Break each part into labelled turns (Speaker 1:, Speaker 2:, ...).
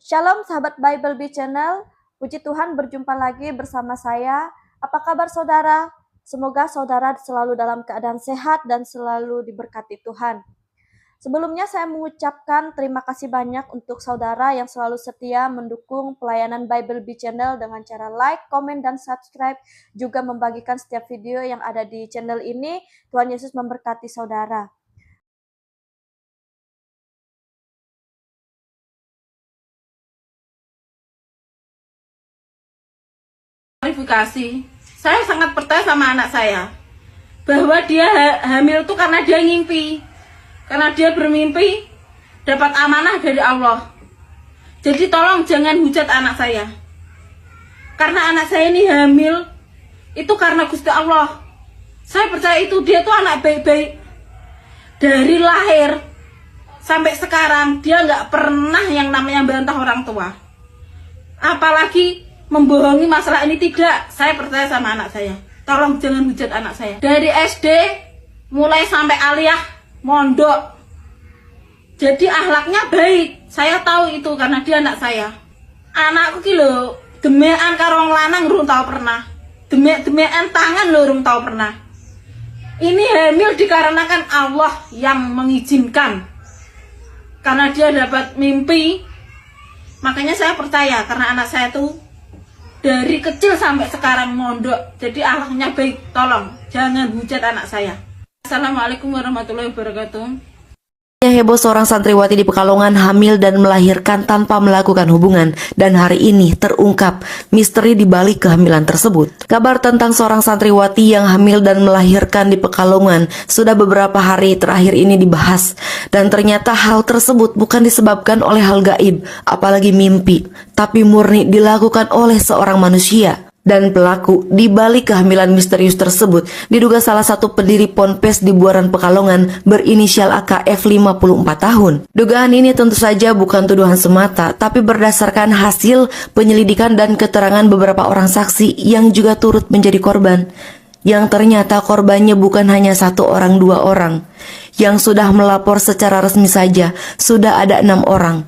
Speaker 1: Shalom sahabat Bible Bee Channel, puji Tuhan berjumpa lagi bersama saya. Apa kabar saudara? Semoga saudara selalu dalam keadaan sehat dan selalu diberkati Tuhan. Sebelumnya saya mengucapkan terima kasih banyak untuk saudara yang selalu setia mendukung pelayanan Bible Bee Channel dengan cara like, komen, dan subscribe, juga membagikan setiap video yang ada di channel ini. Tuhan Yesus memberkati saudara.
Speaker 2: Klarifikasi, saya sangat percaya sama anak saya bahwa dia hamil itu karena dia ngimpi, karena dia bermimpi dapat amanah dari Allah. Jadi tolong jangan hujat anak saya, karena anak saya ini hamil itu karena Gusti Allah. Saya percaya itu dia tuh anak baik-baik dari lahir sampai sekarang. Dia nggak pernah yang namanya bantah orang tua, apalagi membohongi masalah ini. Tidak, saya percaya sama anak saya. Tolong jangan hujat anak saya. Dari SD mulai sampai aliyah mondok, jadi akhlaknya baik. Saya tahu itu karena dia anak saya. Anakku kilo demean karo wong lanang urung tau pernah. Demean tangan lho urung tau pernah. Ini hamil dikarenakan Allah yang mengizinkan. Karena dia dapat mimpi. Makanya saya percaya karena anak saya tuh dari kecil sampai sekarang mondok, jadi akhlaknya baik. Tolong jangan hujat anak saya. Assalamualaikum warahmatullahi wabarakatuh.
Speaker 3: Heboh, seorang santriwati di Pekalongan hamil dan melahirkan tanpa melakukan hubungan, dan hari ini terungkap misteri di balik kehamilan tersebut. Kabar tentang seorang santriwati yang hamil dan melahirkan di Pekalongan sudah beberapa hari terakhir ini dibahas, dan ternyata hal tersebut bukan disebabkan oleh hal gaib, apalagi mimpi, tapi murni dilakukan oleh seorang manusia. Dan pelaku di balik kehamilan misterius tersebut diduga salah satu pendiri Ponpes di Buaran Pekalongan berinisial AKF 54 tahun. Dugaan ini tentu saja bukan tuduhan semata, tapi berdasarkan hasil penyelidikan dan keterangan beberapa orang saksi yang juga turut menjadi korban. Yang ternyata korbannya bukan hanya satu orang, dua orang. Yang sudah melapor secara resmi saja sudah ada 6 orang.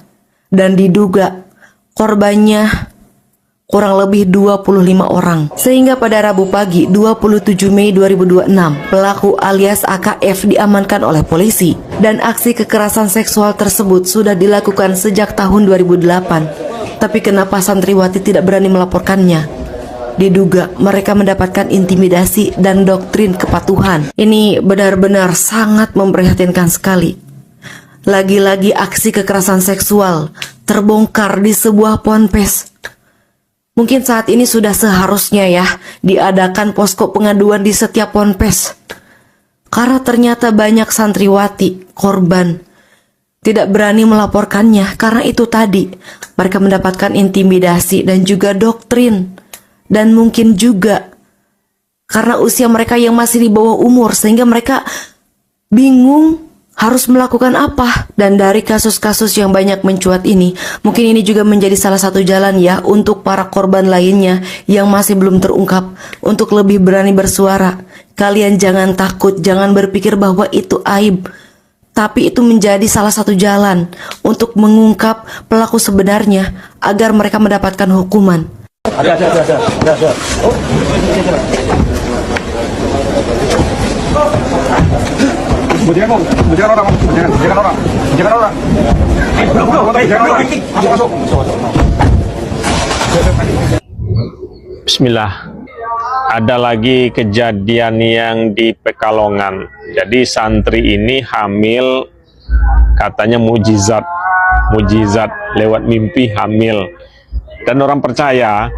Speaker 3: Dan diduga korbannya kurang lebih 25 orang. Sehingga pada Rabu pagi 27 Mei 2026, pelaku alias AKF diamankan oleh polisi. Dan aksi kekerasan seksual tersebut sudah dilakukan sejak tahun 2008. Tapi kenapa santriwati tidak berani melaporkannya? Diduga mereka mendapatkan intimidasi dan doktrin kepatuhan. Ini benar-benar sangat memprihatinkan sekali. Lagi-lagi aksi kekerasan seksual terbongkar di sebuah ponpes. Mungkin saat ini sudah seharusnya ya diadakan posko pengaduan di setiap ponpes. Karena ternyata banyak santriwati, korban, tidak berani melaporkannya karena itu tadi. Mereka mendapatkan intimidasi dan juga doktrin. Dan mungkin juga karena usia mereka yang masih di bawah umur sehingga mereka bingung harus melakukan apa. Dan dari kasus-kasus yang banyak mencuat ini, mungkin ini juga menjadi salah satu jalan ya untuk para korban lainnya yang masih belum terungkap untuk lebih berani bersuara. Kalian jangan takut, jangan berpikir bahwa itu aib, tapi itu menjadi salah satu jalan untuk mengungkap pelaku sebenarnya agar mereka mendapatkan hukuman.
Speaker 4: Ada. Oh. Jangan orang. Masuk.
Speaker 5: Bismillah. Ada lagi kejadian yang di Pekalongan. Jadi santri ini hamil, katanya mujizat lewat mimpi hamil. Dan orang percaya,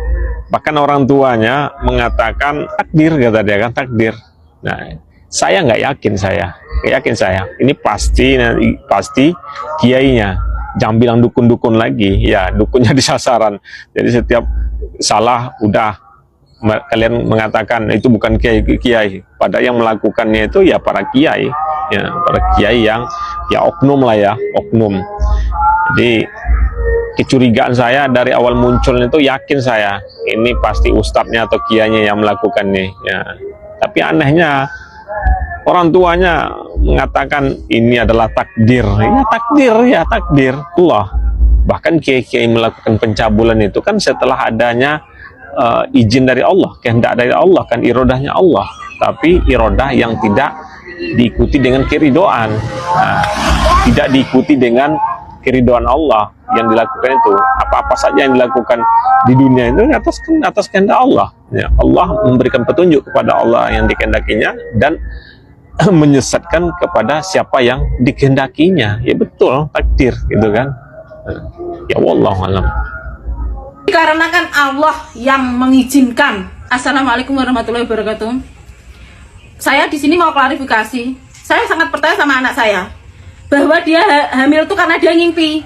Speaker 5: bahkan orang tuanya mengatakan takdir, kata dia kan, takdir. Nah, saya nggak yakin saya. Ini pasti kiainya. Jangan bilang dukun-dukun lagi, ya dukunnya di sasaran. Jadi setiap salah udah kalian mengatakan itu bukan kiai. Padahal yang melakukannya itu ya para kiai, yang ya oknum lah ya, oknum. Jadi kecurigaan saya dari awal munculnya itu yakin saya ini pasti ustadznya atau kiainya yang melakukannya. Ya. Tapi anehnya orang tuanya mengatakan ini adalah takdir. Ya takdir Allah. Bahkan kiai-kiai melakukan pencabulan itu kan setelah adanya izin dari Allah, kehendak dari Allah, kan irodahnya Allah, tapi irodah yang tidak diikuti dengan keridoan, tidak diikuti dengan keridoan Allah yang dilakukan itu. Apa-apa saja yang dilakukan di dunia itu atas kehendak Allah. Ya, Allah memberikan petunjuk kepada Allah yang dikehendakinya dan menyesatkan kepada siapa yang dikehendakinya. Ya betul, takdir gitu kan. Ya wallahu alam.
Speaker 2: Dikarenakan Allah yang mengizinkan. Assalamualaikum warahmatullahi wabarakatuh. Saya di sini mau klarifikasi. Saya sangat percaya sama anak saya bahwa dia hamil itu karena dia ngimpi,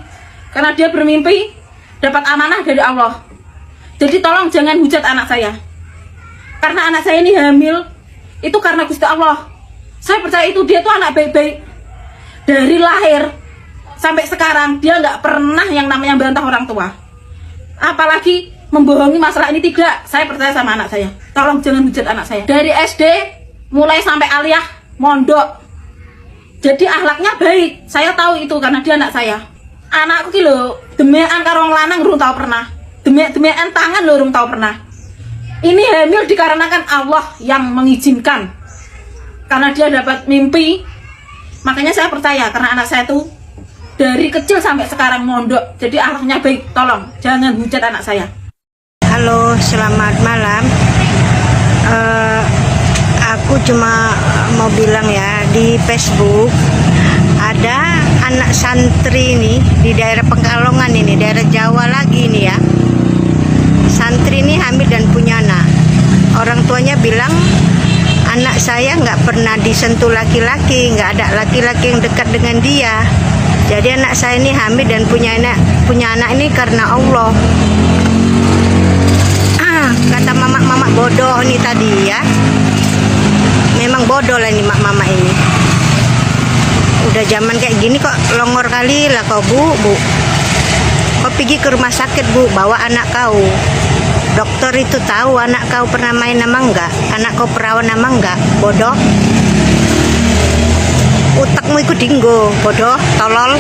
Speaker 2: karena dia bermimpi dapat amanah dari Allah. Jadi tolong jangan hujat anak saya, karena anak saya ini hamil itu karena Gusti Allah. Saya percaya itu dia tuh anak baik-baik dari lahir sampai sekarang. Dia nggak pernah yang namanya bantah orang tua, apalagi membohongi masalah ini. Tidak, saya percaya sama anak saya. Tolong jangan hujat anak saya. Dari SD mulai sampai aliyah mondok, jadi akhlaknya baik. Saya tahu itu karena dia anak saya. Anakku ki lho, demekan karo wong lanang urung tau pernah. Demekan tangan lho urung tau pernah. Ini hamil dikarenakan Allah yang mengizinkan. Karena dia dapat mimpi. Makanya saya percaya karena anak saya tuh dari kecil sampai sekarang mondok, jadi akhlaknya baik. Tolong jangan hujat anak saya.
Speaker 6: Halo, selamat malam. Aku cuma mau bilang ya, di Facebook ada anak santri ini di daerah Pekalongan ini, daerah Jawa lagi ini ya. Santri ini hamil dan punya anak. Orang tuanya bilang anak saya nggak pernah disentuh laki-laki, nggak ada laki-laki yang dekat dengan dia. Jadi anak saya ini hamil dan punya anak ini karena Allah. Kata mama bodoh nih tadi ya. Memang bodoh lah ini mama ini. Udah zaman kayak gini kok longor kali lah kau bu. Kau pergi ke rumah sakit bu, bawa anak kau. Dokter itu tahu anak kau pernah main nama enggak, anak kau perawan nama enggak, bodoh. Utakmu ikut dinggo, bodoh, tolol.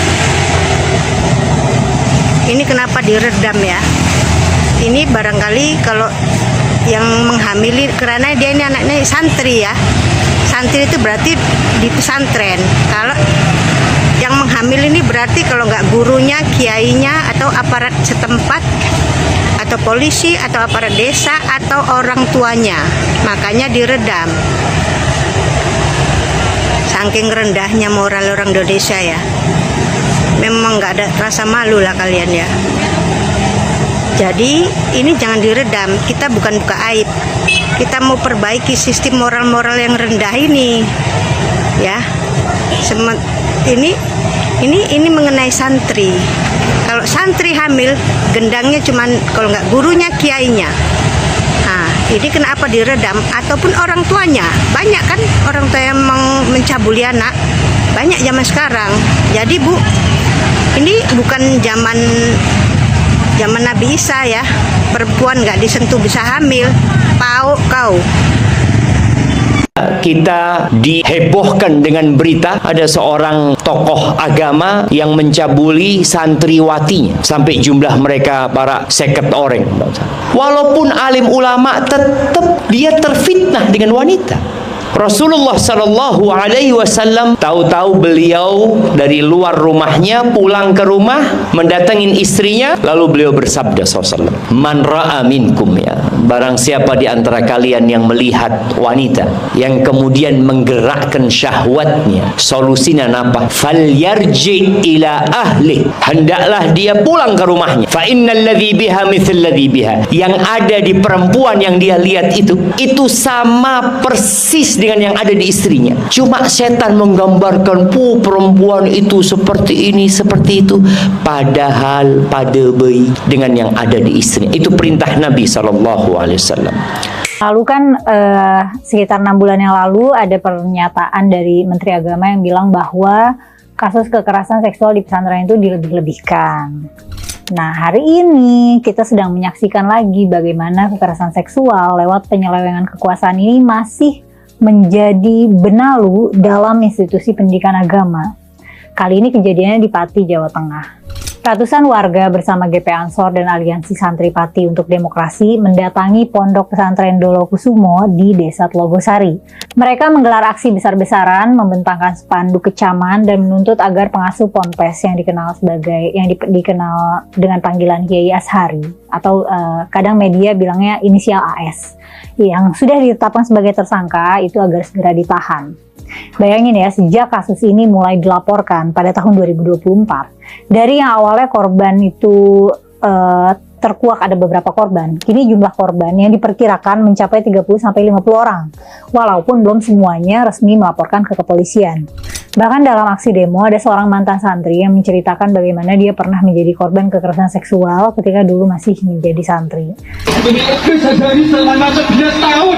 Speaker 6: Ini kenapa diredam ya? Ini barangkali kalau yang menghamili, karena dia ini anaknya santri ya. Santri itu berarti di pesantren. Kalau yang menghamil ini berarti kalau nggak gurunya, kiainya, atau aparat setempat, atau polisi, atau aparat desa, atau orang tuanya. Makanya diredam. Saking rendahnya moral orang Indonesia ya. Memang nggak ada rasa malu lah kalian ya. Jadi ini jangan diredam. Kita bukan buka aib. Kita mau perbaiki sistem moral-moral yang rendah ini, ya. Ini mengenai santri. Kalau santri hamil, gendangnya cuman kalau nggak gurunya, kiainya. Nah, ini kenapa diredam? Ataupun orang tuanya. Banyak kan orang tua yang mencabuli anak. Banyak zaman sekarang. Jadi bu, ini bukan zaman Nabi Isa ya. Perempuan nggak disentuh bisa hamil. Tahu kau.
Speaker 4: Kita dihebohkan dengan berita ada seorang tokoh agama yang mencabuli santriwatinya sampai jumlah mereka para 50 orang. Walaupun alim ulama, tetap dia terfitnah dengan wanita. Rasulullah Shallallahu Alaihi Wasallam tahu-tahu beliau dari luar rumahnya pulang ke rumah mendatangin istrinya, lalu beliau bersabda SAW, man ra'a minkum, ya, barang siapa di antara kalian yang melihat wanita yang kemudian menggerakkan syahwatnya, solusinya apa? Falyarji ila ahli, hendaklah dia pulang ke rumahnya. Fa innal ladzi biha mithl ladzi biha, yang ada di perempuan yang dia lihat itu sama persis dengan yang ada di istrinya. Cuma setan menggambarkan perempuan itu seperti ini, seperti itu, padahal pada baik dengan yang ada di istrinya. Itu perintah Nabi SAW.
Speaker 7: Lalu kan sekitar 6 bulan yang lalu ada pernyataan dari Menteri Agama yang bilang bahwa kasus kekerasan seksual di pesantren itu dilebih-lebihkan. Nah, hari ini kita sedang menyaksikan lagi bagaimana kekerasan seksual lewat penyelewengan kekuasaan ini masih menjadi benalu dalam institusi pendidikan agama. Kali ini kejadiannya di Pati, Jawa Tengah. Ratusan warga bersama GP Ansor dan Aliansi Santri Pati untuk Demokrasi mendatangi Pondok Pesantren Dolokusumo di Desa Tlogosari. Mereka menggelar aksi besar-besaran, membentangkan spanduk kecaman dan menuntut agar pengasuh Ponpes yang dikenal dikenal dengan panggilan Kiai Ashari atau kadang media bilangnya inisial AS, yang sudah ditetapkan sebagai tersangka itu agar segera ditahan. Bayangin ya, sejak kasus ini mulai dilaporkan pada tahun 2024, dari yang awalnya korban itu terkuak ada beberapa korban, kini jumlah korban yang diperkirakan mencapai 30-50 orang, walaupun belum semuanya resmi melaporkan ke kepolisian. Bahkan dalam aksi demo ada seorang mantan santri yang menceritakan bagaimana dia pernah menjadi korban kekerasan seksual ketika dulu masih menjadi santri.
Speaker 8: Dari selama 9 tahun.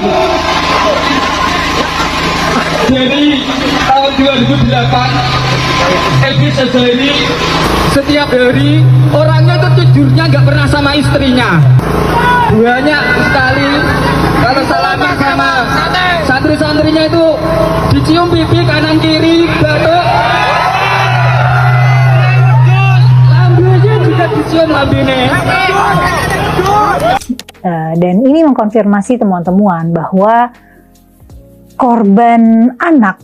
Speaker 8: Dari tahun 2008, Edi Sejari setiap hari orangnya tuh jujurnya nggak pernah sama istrinya. Banyak sekali kalau salaman sama santri-santrinya itu dicium pipi kanan kiri, batuk. Lambenya juga dicium lambene.
Speaker 7: Dan ini mengkonfirmasi temuan-temuan bahwa korban anak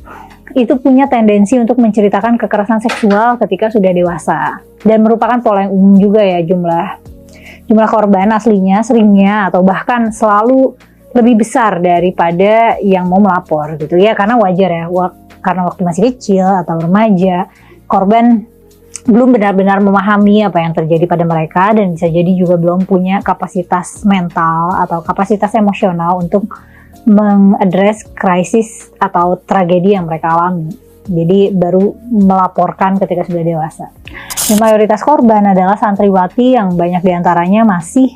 Speaker 7: itu punya tendensi untuk menceritakan kekerasan seksual ketika sudah dewasa, dan merupakan pola yang umum juga ya. Jumlah korban aslinya seringnya atau bahkan selalu lebih besar daripada yang mau melapor gitu ya, karena wajar ya, karena waktu masih kecil atau remaja korban belum benar-benar memahami apa yang terjadi pada mereka, dan bisa jadi juga belum punya kapasitas mental atau kapasitas emosional untuk mengadres krisis atau tragedi yang mereka alami. Jadi baru melaporkan ketika sudah dewasa. Dan mayoritas korban adalah santriwati yang banyak diantaranya masih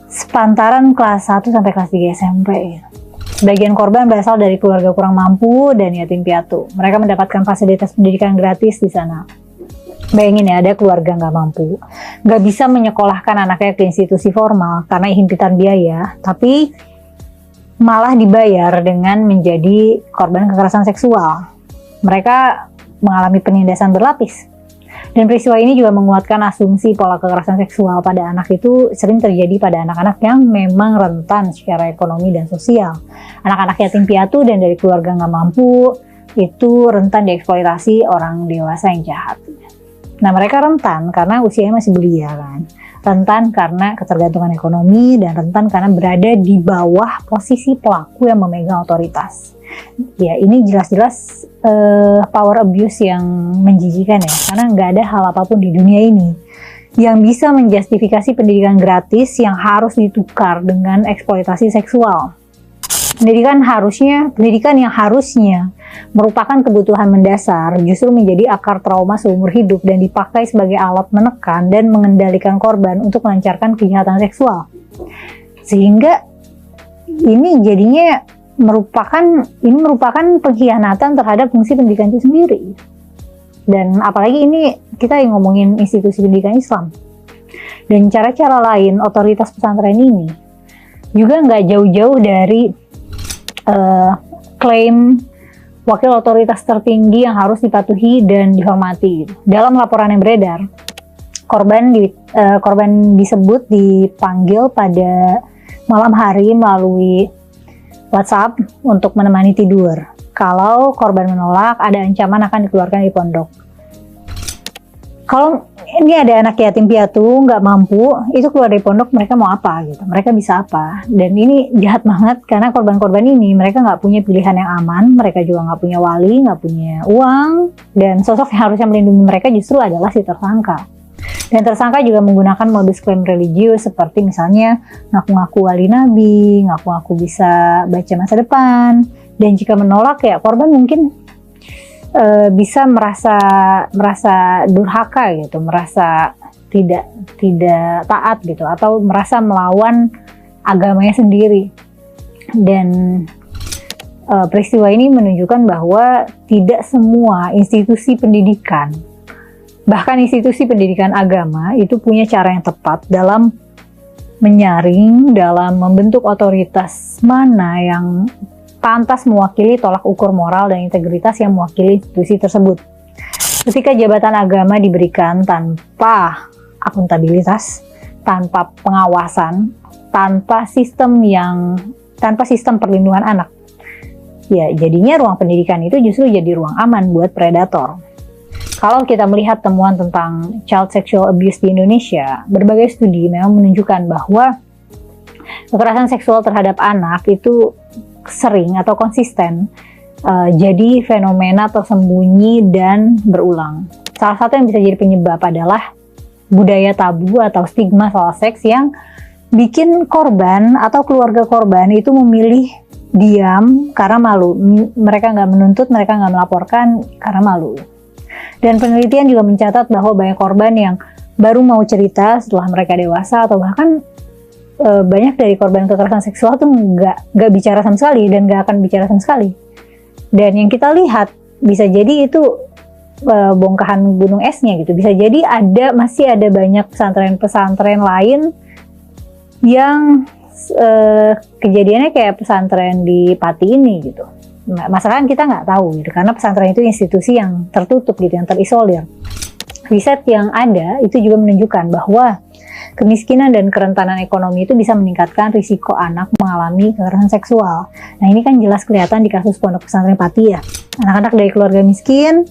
Speaker 7: sepantaran kelas 1 sampai kelas 3 SMP. Sebagian korban berasal dari keluarga kurang mampu dan yatim piatu. Mereka mendapatkan fasilitas pendidikan gratis di sana. Bayangin ya, ada keluarga nggak mampu, nggak bisa menyekolahkan anaknya ke institusi formal karena himpitan biaya, tapi malah dibayar dengan menjadi korban kekerasan seksual. Mereka mengalami penindasan berlapis. Dan peristiwa ini juga menguatkan asumsi pola kekerasan seksual pada anak itu sering terjadi pada anak-anak yang memang rentan secara ekonomi dan sosial. Anak-anak yatim piatu dan dari keluarga nggak mampu itu rentan dieksploitasi orang dewasa yang jahat. Nah, mereka rentan karena usianya masih belia kan. Rentan karena ketergantungan ekonomi, dan rentan karena berada di bawah posisi pelaku yang memegang otoritas. Ya, ini jelas-jelas power abuse yang menjijikan ya, karena nggak ada hal apapun di dunia ini yang bisa menjustifikasi pendidikan gratis yang harus ditukar dengan eksploitasi seksual. Pendidikan yang harusnya merupakan kebutuhan mendasar justru menjadi akar trauma seumur hidup dan dipakai sebagai alat menekan dan mengendalikan korban untuk melancarkan kejahatan seksual. Sehingga ini jadinya merupakan pengkhianatan terhadap fungsi pendidikan itu sendiri. Dan apalagi ini kita yang ngomongin institusi pendidikan Islam. Dan cara-cara lain otoritas pesantren ini juga nggak jauh-jauh dari klaim wakil otoritas tertinggi yang harus dipatuhi dan dihormati. Dalam laporan yang beredar, korban disebut dipanggil pada malam hari melalui WhatsApp untuk menemani tidur. Kalau korban menolak, ada ancaman akan dikeluarkan dari pondok. Kalau ini ada anak yatim piatu nggak mampu, itu keluar dari pondok, mereka mau apa gitu, mereka bisa apa. Dan ini jahat banget karena korban-korban ini mereka nggak punya pilihan yang aman, mereka juga nggak punya wali, nggak punya uang, dan sosok yang harusnya melindungi mereka justru adalah si tersangka. Dan tersangka juga menggunakan modus klaim religius seperti misalnya ngaku-ngaku wali nabi, ngaku-ngaku bisa baca masa depan, dan jika menolak ya korban mungkin bisa merasa durhaka gitu, merasa tidak taat gitu, atau merasa melawan agamanya sendiri. Dan peristiwa ini menunjukkan bahwa tidak semua institusi pendidikan, bahkan institusi pendidikan agama itu punya cara yang tepat dalam menyaring, dalam membentuk otoritas mana yang pantas mewakili tolak ukur moral dan integritas yang mewakili institusi tersebut. Ketika jabatan agama diberikan tanpa akuntabilitas, tanpa pengawasan, tanpa sistem perlindungan anak, ya jadinya ruang pendidikan itu justru jadi ruang aman buat predator. Kalau kita melihat temuan tentang child sexual abuse di Indonesia, berbagai studi memang menunjukkan bahwa kekerasan seksual terhadap anak itu sering atau konsisten jadi fenomena tersembunyi dan berulang. Salah satu yang bisa jadi penyebab adalah budaya tabu atau stigma soal seks yang bikin korban atau keluarga korban itu memilih diam karena malu. Mereka nggak menuntut, mereka nggak melaporkan karena malu. Dan penelitian juga mencatat bahwa banyak korban yang baru mau cerita setelah mereka dewasa, atau bahkan banyak dari korban kekerasan seksual tuh nggak bicara sama sekali dan nggak akan bicara sama sekali. Dan yang kita lihat bisa jadi itu bongkahan gunung esnya gitu. Bisa jadi masih ada banyak pesantren-pesantren lain yang kejadiannya kayak pesantren di Pati ini gitu. Masalahnya kita nggak tahu gitu, karena pesantren itu institusi yang tertutup gitu, yang terisolir. Riset yang ada itu juga menunjukkan bahwa kemiskinan dan kerentanan ekonomi itu bisa meningkatkan risiko anak mengalami kekerasan seksual. Nah, ini kan jelas kelihatan di kasus pondok pesantren Pati ya. Anak-anak dari keluarga miskin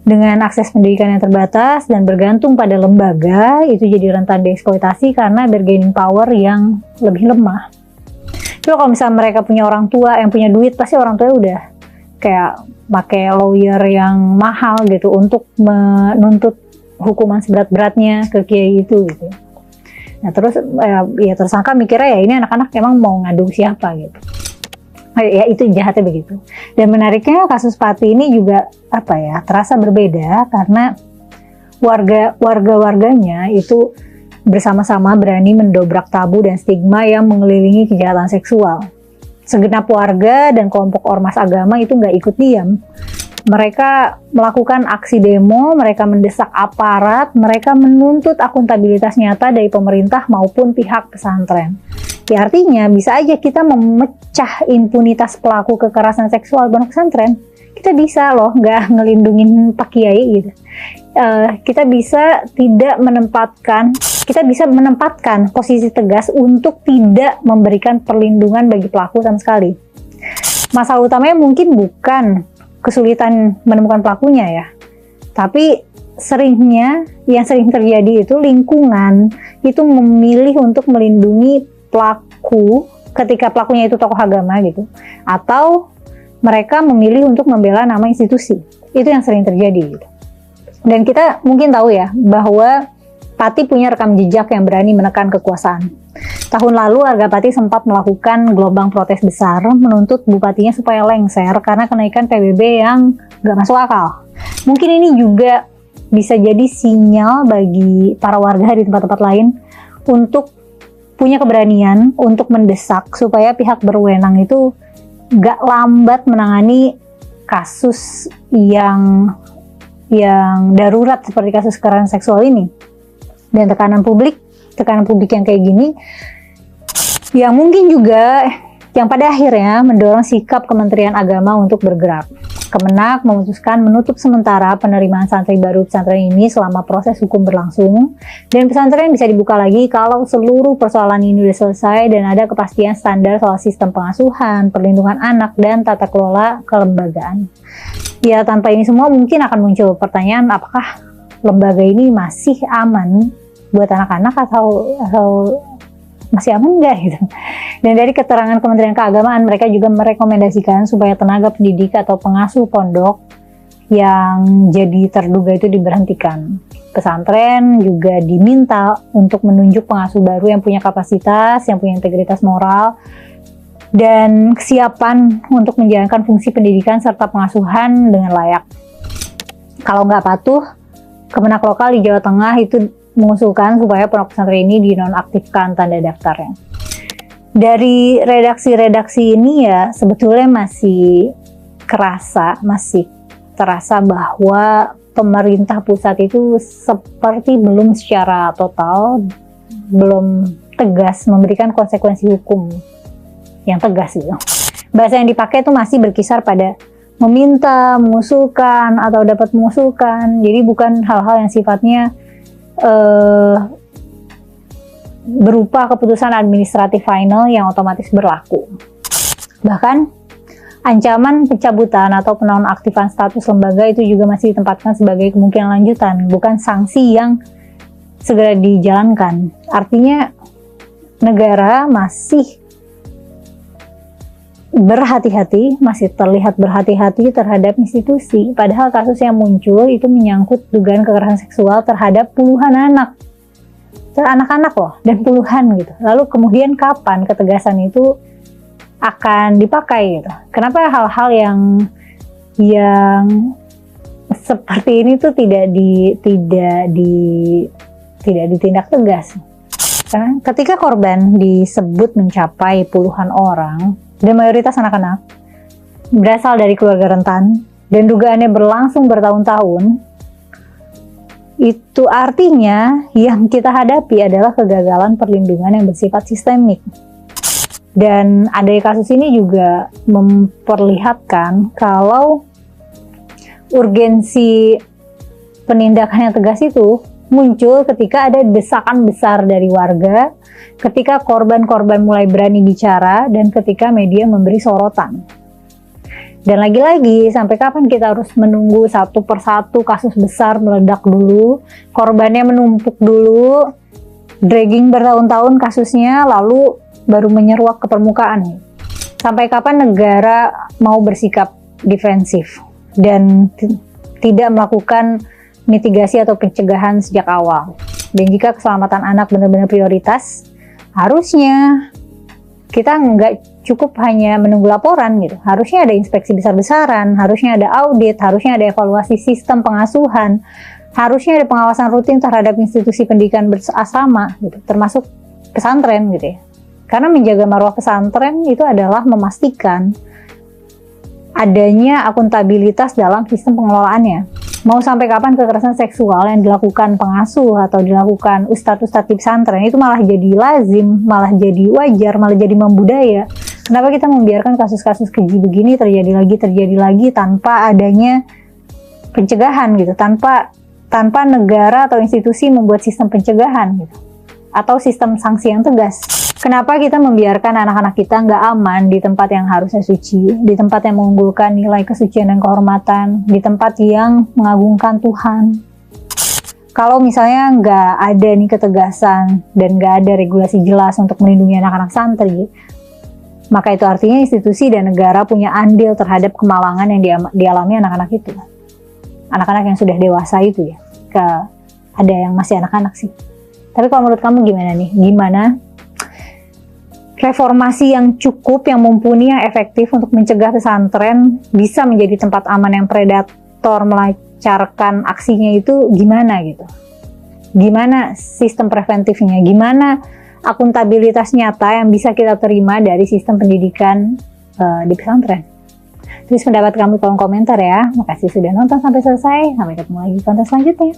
Speaker 7: dengan akses pendidikan yang terbatas dan bergantung pada lembaga itu jadi rentan dieksploitasi karena bargaining power yang lebih lemah. Coba kalau misalnya mereka punya orang tua yang punya duit, pasti orang tua udah kayak pakai lawyer yang mahal gitu untuk menuntut hukuman seberat-beratnya ke kiai itu gitu. Nah terus ya tersangka mikirnya ya ini anak-anak emang mau ngadu siapa gitu. Ya itu jahatnya begitu. Dan menariknya kasus Pati ini juga terasa berbeda karena warga-warganya itu bersama-sama berani mendobrak tabu dan stigma yang mengelilingi kejahatan seksual. Segenap warga dan kelompok ormas agama itu nggak ikut diam. Mereka melakukan aksi demo, mereka mendesak aparat, mereka menuntut akuntabilitas nyata dari pemerintah maupun pihak pesantren. Ya artinya bisa aja kita memecah impunitas pelaku kekerasan seksual di pesantren. Kita bisa loh nggak ngelindungin Pak Kiai gitu. Kita bisa menempatkan posisi tegas untuk tidak memberikan perlindungan bagi pelaku sama sekali. Masalah utamanya mungkin bukan kesulitan menemukan pelakunya ya, tapi yang sering terjadi itu lingkungan itu memilih untuk melindungi pelaku ketika pelakunya itu tokoh agama gitu, atau mereka memilih untuk membela nama institusi. Itu yang sering terjadi gitu. Dan kita mungkin tahu ya bahwa Pati punya rekam jejak yang berani menekan kekuasaan. Tahun lalu warga Pati sempat melakukan gelombang protes besar menuntut bupatinya supaya lengser karena kenaikan PBB yang gak masuk akal. Mungkin ini juga bisa jadi sinyal bagi para warga di tempat-tempat lain untuk punya keberanian untuk mendesak supaya pihak berwenang itu gak lambat menangani kasus yang darurat seperti kasus kekerasan seksual ini. Dan tekanan publik yang kayak gini yang mungkin juga yang pada akhirnya mendorong sikap Kementerian Agama untuk bergerak. Kemenak memutuskan menutup sementara penerimaan santri baru pesantren ini selama proses hukum berlangsung, dan pesantren bisa dibuka lagi kalau seluruh persoalan ini sudah selesai dan ada kepastian standar soal sistem pengasuhan, perlindungan anak, dan tata kelola kelembagaan. Ya tanpa ini semua mungkin akan muncul pertanyaan, apakah lembaga ini masih aman buat anak-anak atau masih aman enggak gitu. Dan dari keterangan Kementerian Keagamaan, mereka juga merekomendasikan supaya tenaga pendidik atau pengasuh pondok yang jadi terduga itu diberhentikan. Pesantren juga diminta untuk menunjuk pengasuh baru yang punya kapasitas, yang punya integritas moral, dan kesiapan untuk menjalankan fungsi pendidikan serta pengasuhan dengan layak. Kalau nggak patuh, Kemenak lokal di Jawa Tengah itu mengusulkan supaya pondok pesantren ini dinonaktifkan tanda daftarnya. Dari redaksi-redaksi ini ya sebetulnya masih terasa bahwa pemerintah pusat itu seperti belum secara total, belum tegas memberikan konsekuensi hukum yang tegas gitu. Bahasa yang dipakai itu masih berkisar pada meminta, mengusulkan, atau dapat mengusulkan. Jadi bukan hal-hal yang sifatnya berupa keputusan administratif final yang otomatis berlaku. Bahkan ancaman pencabutan atau penonaktifan status lembaga itu juga masih ditempatkan sebagai kemungkinan lanjutan, bukan sanksi yang segera dijalankan. Artinya negara masih berhati-hati, masih terlihat berhati-hati terhadap institusi. Padahal kasus yang muncul itu menyangkut dugaan kekerasan seksual terhadap puluhan anak-anak loh, dan puluhan gitu. Lalu kemudian kapan ketegasan itu akan dipakai gitu? Kenapa hal-hal yang seperti ini tuh tidak ditindak tegas? Karena ketika korban disebut mencapai puluhan orang dan mayoritas anak-anak berasal dari keluarga rentan dan dugaannya berlangsung bertahun-tahun, itu artinya yang kita hadapi adalah kegagalan perlindungan yang bersifat sistemik. Dan adanya kasus ini juga memperlihatkan kalau urgensi penindakan yang tegas itu muncul ketika ada desakan besar dari warga, ketika korban-korban mulai berani bicara, dan ketika media memberi sorotan. Dan lagi-lagi, sampai kapan kita harus menunggu satu persatu kasus besar meledak dulu, korbannya menumpuk dulu, dragging bertahun-tahun kasusnya, lalu baru menyeruak ke permukaan. Sampai kapan negara mau bersikap defensif dan tidak melakukan mitigasi atau pencegahan sejak awal? Dan jika keselamatan anak benar-benar prioritas, harusnya kita nggak cukup hanya menunggu laporan gitu. Harusnya ada inspeksi besar-besaran, harusnya ada audit, harusnya ada evaluasi sistem pengasuhan, harusnya ada pengawasan rutin terhadap institusi pendidikan berasrama gitu, termasuk pesantren gitu ya. Karena menjaga marwah pesantren itu adalah memastikan adanya akuntabilitas dalam sistem pengelolaannya. Mau sampai kapan kekerasan seksual yang dilakukan pengasuh atau dilakukan ustadz-ustadz di pesantren itu malah jadi lazim, malah jadi wajar, malah jadi membudaya. Kenapa kita membiarkan kasus-kasus keji begini terjadi lagi tanpa adanya pencegahan gitu, tanpa negara atau institusi membuat sistem pencegahan gitu, atau sistem sanksi yang tegas. Kenapa kita membiarkan anak-anak kita nggak aman di tempat yang harusnya suci, di tempat yang mengunggulkan nilai kesucian dan kehormatan, di tempat yang mengagungkan Tuhan? Kalau misalnya nggak ada nih ketegasan dan nggak ada regulasi jelas untuk melindungi anak-anak santri, maka itu artinya institusi dan negara punya andil terhadap kemalangan yang dialami anak-anak itu. Anak-anak yang sudah dewasa itu ya. Ada yang masih anak-anak sih. Tapi kalau menurut kamu gimana nih? Gimana reformasi yang cukup, yang mumpuni, yang efektif untuk mencegah pesantren bisa menjadi tempat aman yang predator melancarkan aksinya itu gimana gitu? Gimana sistem preventifnya? Gimana akuntabilitas nyata yang bisa kita terima dari sistem pendidikan di pesantren? Tulis pendapat kamu di kolom komentar ya. Makasih sudah nonton sampai selesai. Sampai ketemu lagi di konten selanjutnya.